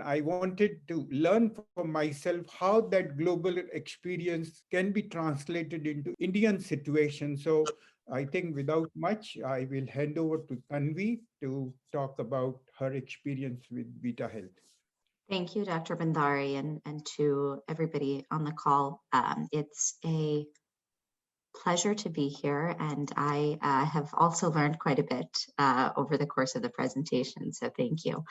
I wanted to learn for myself how that global experience can be translated into Indian situation. So I think without much, I will hand over to Tanvi to talk about her experience with Vita Health. Thank you, Dr. Bandari, and to everybody on the call. It's a pleasure to be here, and I have also learned quite a bit over the course of the presentation, so thank you.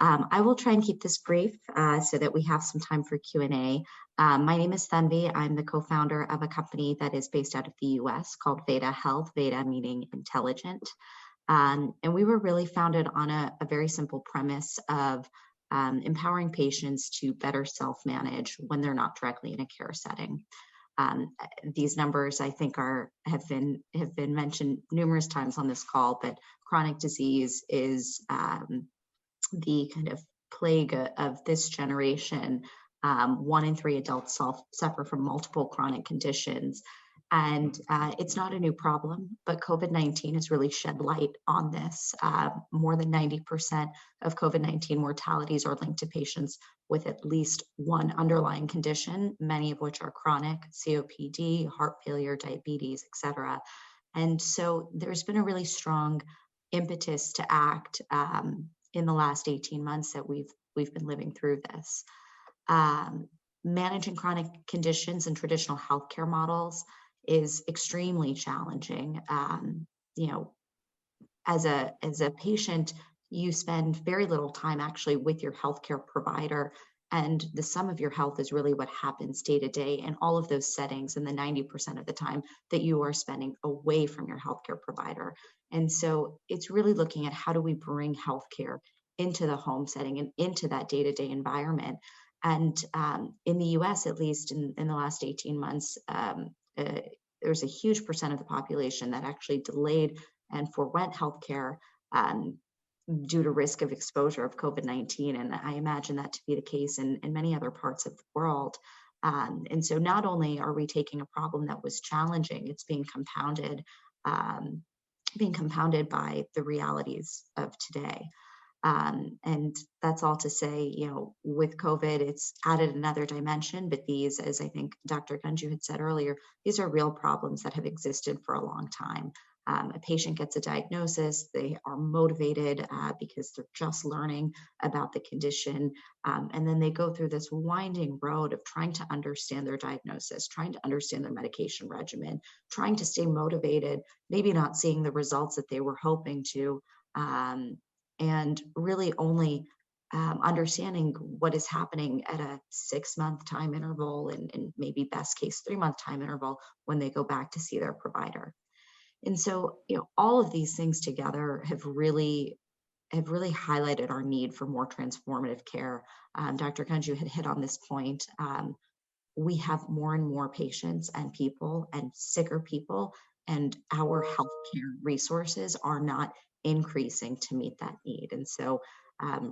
I will try and keep this brief so that we have some time for Q&A. My name is Tanvi. I'm the co-founder of a company that is based out of the US called Veta Health, Veta meaning intelligent. And we were really founded on a very simple premise of empowering patients to better self-manage when they're not directly in a care setting. These numbers, I think, have been mentioned numerous times on this call, but chronic disease is the kind of plague of this generation. 1 in 3 adults suffer from multiple chronic conditions. And it's not a new problem, but COVID-19 has really shed light on this. More than 90% of COVID-19 mortalities are linked to patients with at least one underlying condition, many of which are chronic: COPD, heart failure, diabetes, etc. And so there's been a really strong impetus to act in the last 18 months that we've been living through this. Managing chronic conditions in traditional healthcare models is extremely challenging. You know, as a patient, you spend very little time actually with your healthcare provider, and the sum of your health is really what happens day to day in all of those settings, and the 90% of the time that you are spending away from your healthcare provider. And so it's really looking at how do we bring healthcare into the home setting and into that day-to-day environment. And in the US, at least in the last 18 months, there's a huge percent of the population that actually delayed and forwent healthcare due to risk of exposure of COVID-19. And I imagine that to be the case in many other parts of the world. And so not only are we taking a problem that was challenging, it's being compounded by the realities of today. And that's all to say, you know, with COVID, it's added another dimension, but these, as I think Dr. Ganju had said earlier, these are real problems that have existed for a long time. A patient gets a diagnosis, they are motivated because they're just learning about the condition, and then they go through this winding road of trying to understand their diagnosis, trying to understand their medication regimen, trying to stay motivated, maybe not seeing the results that they were hoping to, and really only understanding what is happening at a 6-month time interval and maybe best case 3-month time interval when they go back to see their provider. And so, you know, all of these things together have really highlighted our need for more transformative care. Dr. Ganju had hit on this point. We have more and more patients and people and sicker people, and our healthcare resources are not increasing to meet that need. And so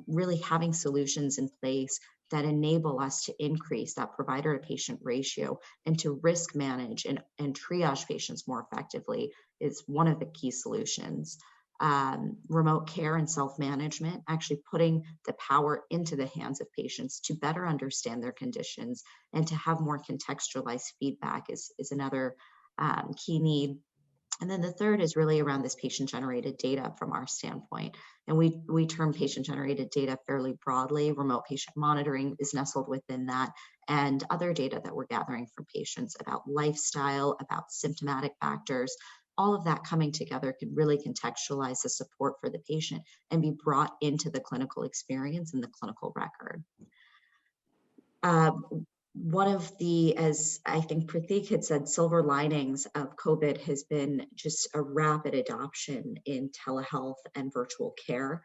really having solutions in place that enable us to increase that provider to patient ratio and to risk manage and triage patients more effectively is one of the key solutions. Remote care and self-management, actually putting the power into the hands of patients to better understand their conditions and to have more contextualized feedback is another key need. And then the third is really around this patient-generated data from our standpoint. And we term patient-generated data fairly broadly. Remote patient monitoring is nestled within that, and other data that we're gathering from patients about lifestyle, about symptomatic factors. All of that coming together can really contextualize the support for the patient and be brought into the clinical experience and the clinical record. One of the, as I think Pratik had said, silver linings of COVID has been just a rapid adoption in telehealth and virtual care.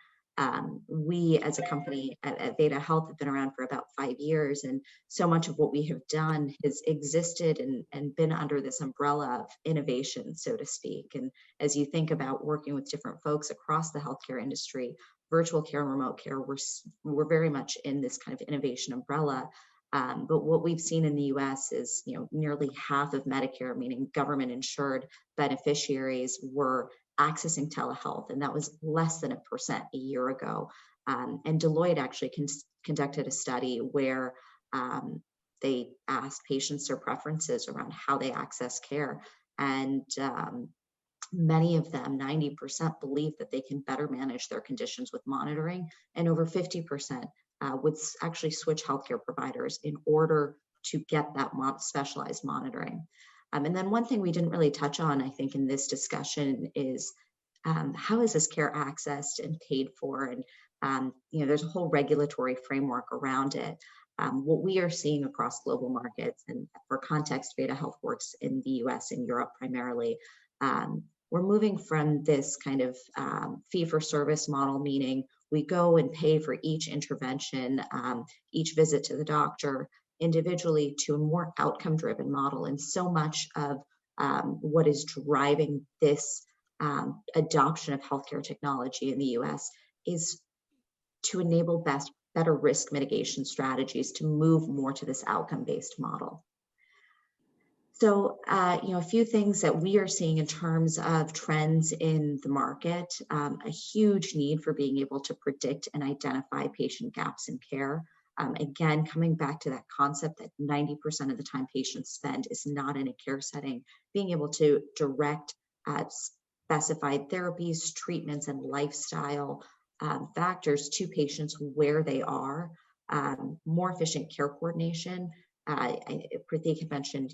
We as a company at Veta Health have been around for about 5 years, and so much of what we have done has existed and been under this umbrella of innovation, so to speak. And as you think about working with different folks across the healthcare industry, virtual care and remote care, we're very much in this kind of innovation umbrella. But what we've seen in the US is, you know, nearly half of Medicare, meaning government insured beneficiaries, were accessing telehealth, and that was less than 1% a year ago. And Deloitte actually conducted a study where they asked patients their preferences around how they access care. And many of them, 90%, believe that they can better manage their conditions with monitoring, and over 50% would actually switch healthcare providers in order to get that specialized monitoring. And then one thing we didn't really touch on, I think, in this discussion is how is this care accessed and paid for? And there's a whole regulatory framework around it. What we are seeing across global markets, and for context, Veta Health works in the US and Europe primarily. We're moving from this kind of fee-for-service model, meaning we go and pay for each intervention, each visit to the doctor individually, to a more outcome-driven model. And so much of what is driving this adoption of healthcare technology in the US is to enable better risk mitigation strategies to move more to this outcome-based model. So, a few things that we are seeing in terms of trends in the market, a huge need for being able to predict and identify patient gaps in care. Again, coming back to that concept that 90% of the time patients spend is not in a care setting, being able to direct specified therapies, treatments, and lifestyle factors to patients where they are, more efficient care coordination. Pratik had mentioned,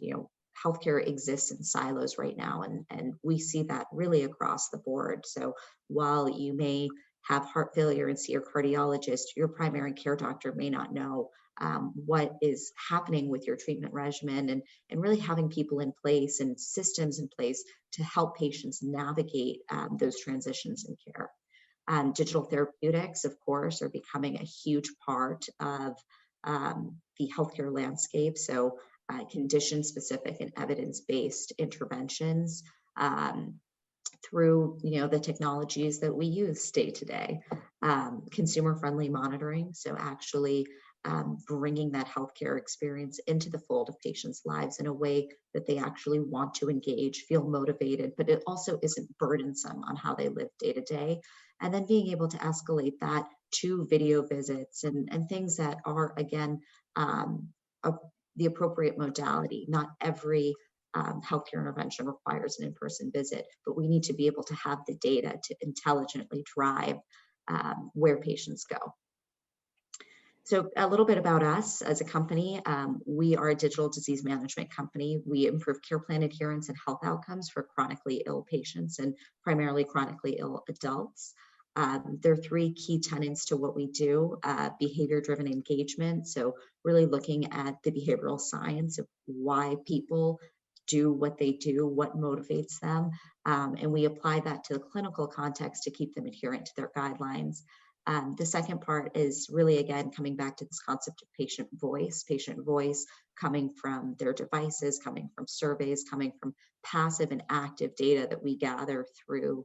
healthcare exists in silos right now, and we see that really across the board. So while you may have heart failure and see your cardiologist, your primary care doctor may not know what is happening with your treatment regimen, and really having people in place and systems in place to help patients navigate those transitions in care. Digital therapeutics, of course, are becoming a huge part of the healthcare landscape. So condition-specific and evidence-based interventions through the technologies that we use day to day. Consumer-friendly monitoring, so actually bringing that healthcare experience into the fold of patients' lives in a way that they actually want to engage, feel motivated, but it also isn't burdensome on how they live day to day. And then being able to escalate that to video visits and things that are, again, the appropriate modality. Not every healthcare intervention requires an in-person visit, but we need to be able to have the data to intelligently drive where patients go. So a little bit about us as a company. We are a digital disease management company. We improve care plan adherence and health outcomes for chronically ill patients, and primarily chronically ill adults. There are three key tenets to what we do: behavior-driven engagement. So really looking at the behavioral science of why people do what they do, what motivates them. And we apply that to the clinical context to keep them adherent to their guidelines. The second part is really, again, coming back to this concept of patient voice coming from their devices, coming from surveys, coming from passive and active data that we gather through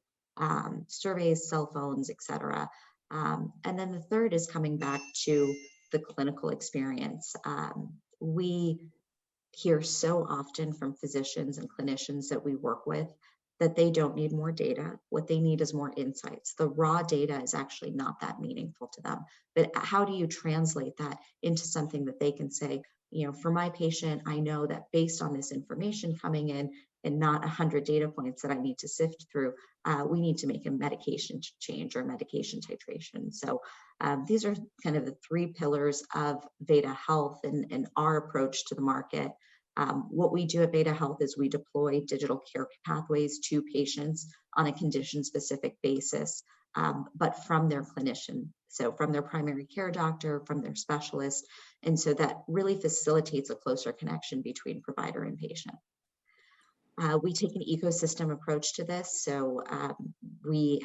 surveys, cell phones, et cetera. And then the third is coming back to the clinical experience. We hear so often from physicians and clinicians that we work with that they don't need more data. What they need is more insights. The raw data is actually not that meaningful to them. But how do you translate that into something that they can say, for my patient, I know that based on this information coming in and not 100 data points that I need to sift through, we need to make a medication change or medication titration. So these are kind of the three pillars of Veta Health and our approach to the market. What we do at Veta Health is we deploy digital care pathways to patients on a condition-specific basis, but from their clinician, so from their primary care doctor, from their specialist, and so that really facilitates a closer connection between provider and patient. We take an ecosystem approach to this, so we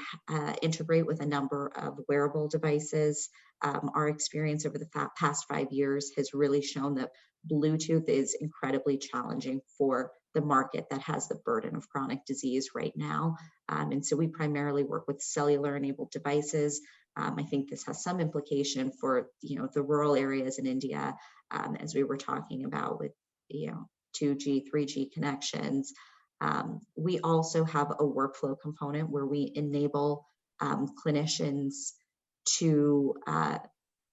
integrate with a number of wearable devices. Our experience over the past 5 years has really shown that Bluetooth is incredibly challenging for the market that has the burden of chronic disease right now. And so we primarily work with cellular-enabled devices. I think this has some implication for the rural areas in India, as we were talking about with 2G, 3G connections. We also have a workflow component where we enable clinicians to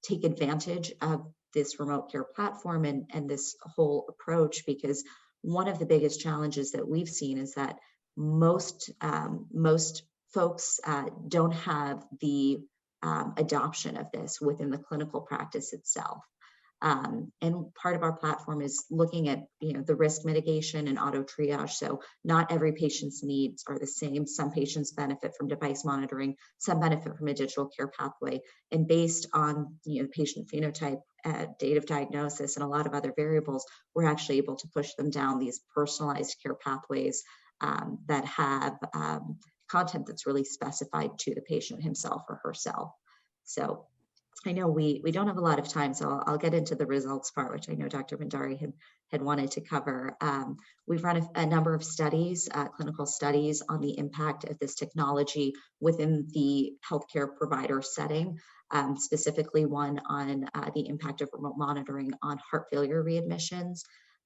take advantage of this remote care platform and this whole approach, because one of the biggest challenges that we've seen is that most folks don't have the adoption of this within the clinical practice itself. And part of our platform is looking at the risk mitigation and auto triage. So not every patient's needs are the same. Some patients benefit from device monitoring, some benefit from a digital care pathway. And based on patient phenotype, date of diagnosis, and a lot of other variables, we're actually able to push them down these personalized care pathways that have content that's really specified to the patient himself or herself. So I know we don't have a lot of time, so I'll get into the results part, which I know Dr. Bhandari had wanted to cover. We've run a number of studies, clinical studies, on the impact of this technology within the healthcare provider setting, specifically one on the impact of remote monitoring on heart failure readmissions.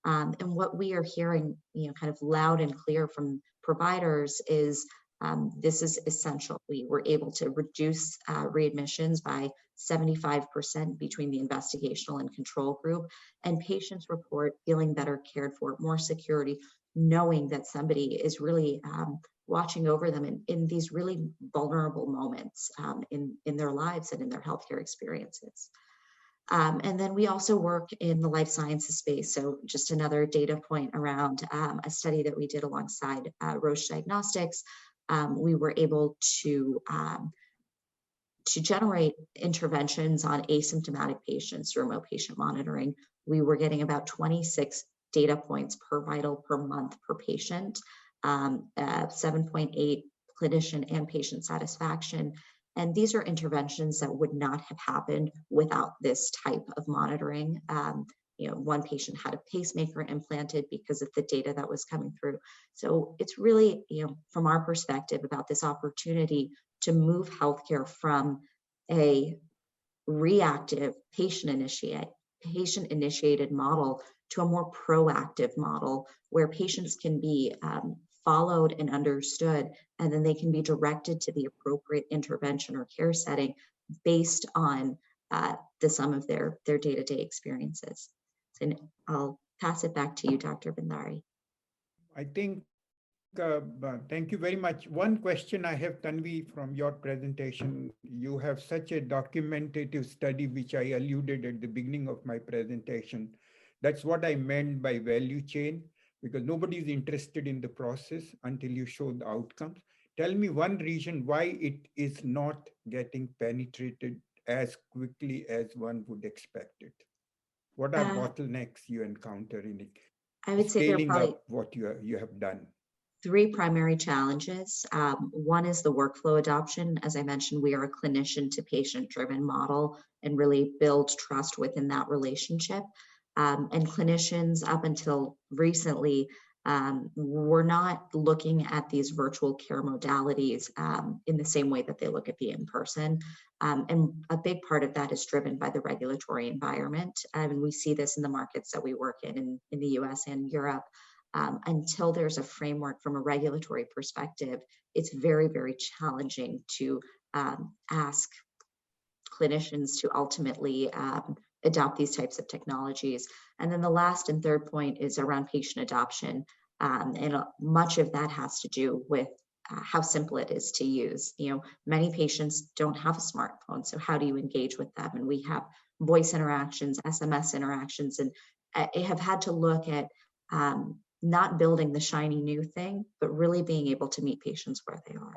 And what we are hearing, kind of loud and clear from providers is this is essential. We were able to reduce readmissions by 75% between the investigational and control group, and patients report feeling better cared for, more security, knowing that somebody is really watching over them in these really vulnerable moments in their lives and in their healthcare experiences. And then we also work in the life sciences space. So just another data point around a study that we did alongside Roche Diagnostics. We were able to generate interventions on asymptomatic patients through remote patient monitoring. We were getting about 26 data points per vital per month per patient, 7.8 clinician and patient satisfaction. And these are interventions that would not have happened without this type of monitoring. One patient had a pacemaker implanted because of the data that was coming through. So it's really, from our perspective, about this opportunity to move healthcare from a reactive patient-initiated model to a more proactive model where patients can be followed and understood, and then they can be directed to the appropriate intervention or care setting based on the sum of their day-to-day experiences. And I'll pass it back to you, Dr. Bhandari. I think, thank you very much. One question I have, Tanvi, from your presentation. You have such a documentative study, which I alluded at the beginning of my presentation. That's what I meant by value chain, because nobody is interested in the process until you show the outcomes. Tell me one reason why it is not getting penetrated as quickly as one would expect it. What are bottlenecks you encounter in it? I would say there are probably up what you have done. 3 primary challenges. One is the workflow adoption. As I mentioned, we are a clinician to patient driven model and really build trust within that relationship. And clinicians up until recently were not looking at these virtual care modalities in the same way that they look at the in-person. And a big part of that is driven by the regulatory environment. And we see this in the markets that we work in the US and Europe. Until there's a framework from a regulatory perspective, it's very, very challenging to ask clinicians to ultimately adopt these types of technologies. And then the last and third point is around patient adoption. And much of that has to do with how simple it is to use. Many patients don't have a smartphone, so how do you engage with them? And we have voice interactions, SMS interactions, and I have had to look at not building the shiny new thing, but really being able to meet patients where they are.